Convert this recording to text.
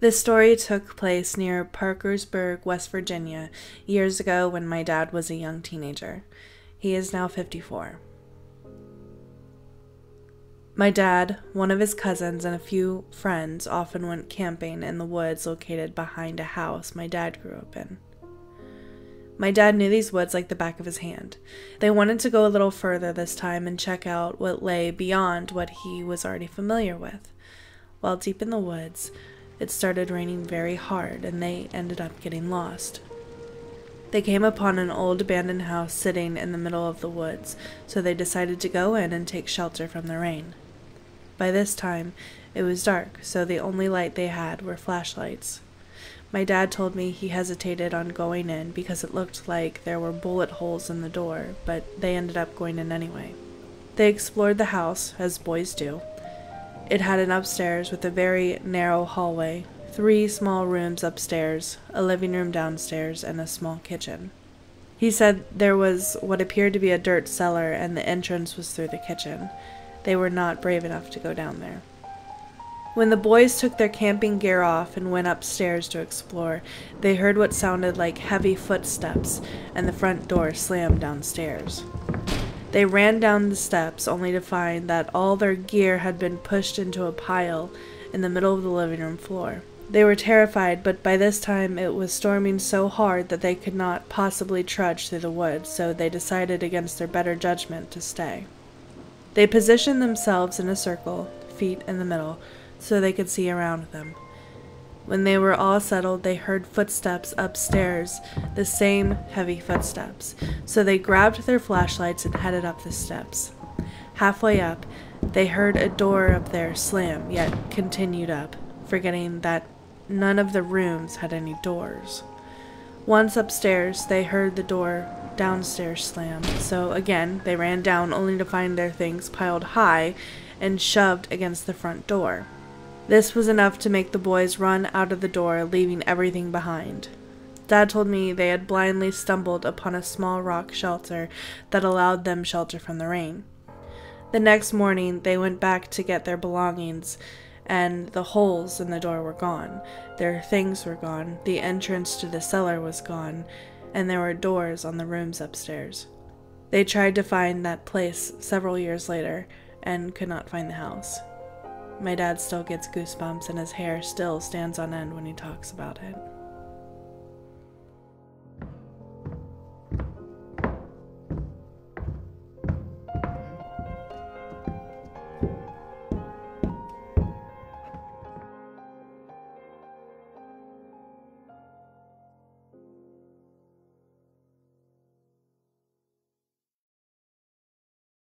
This story took place near Parkersburg, West Virginia, years ago when my dad was a young teenager. He is now 54. My dad, one of his cousins, and a few friends often went camping in the woods located behind a house my dad grew up in. My dad knew these woods like the back of his hand. They wanted to go a little further this time and check out what lay beyond what he was already familiar with. While deep in the woods, it started raining very hard, and they ended up getting lost. They came upon an old abandoned house sitting in the middle of the woods, so they decided to go in and take shelter from the rain. By this time, it was dark, so the only light they had were flashlights. My dad told me he hesitated on going in because it looked like there were bullet holes in the door, but they ended up going in anyway. They explored the house, as boys do. It had an upstairs with a very narrow hallway, 3 small rooms upstairs, a living room downstairs, and a small kitchen. He said there was what appeared to be a dirt cellar, and the entrance was through the kitchen. They were not brave enough to go down there. When the boys took their camping gear off and went upstairs to explore, they heard what sounded like heavy footsteps, and the front door slammed downstairs. They ran down the steps only to find that all their gear had been pushed into a pile in the middle of the living room floor. They were terrified, but by this time it was storming so hard that they could not possibly trudge through the woods, so they decided against their better judgment to stay. They positioned themselves in a circle, feet in the middle, so they could see around them. When they were all settled, they heard footsteps upstairs, the same heavy footsteps, so they grabbed their flashlights and headed up the steps. Halfway up, they heard a door up there slam, yet continued up, forgetting that none of the rooms had any doors. Once upstairs, they heard the door downstairs slam, so again they ran down only to find their things piled high and shoved against the front door. This was enough to make the boys run out of the door, leaving everything behind. Dad told me they had blindly stumbled upon a small rock shelter that allowed them shelter from the rain. The next morning, they went back to get their belongings, and the holes in the door were gone. Their things were gone, the entrance to the cellar was gone, and there were doors on the rooms upstairs. They tried to find that place several years later, and could not find the house. My dad still gets goosebumps, and his hair still stands on end when he talks about it.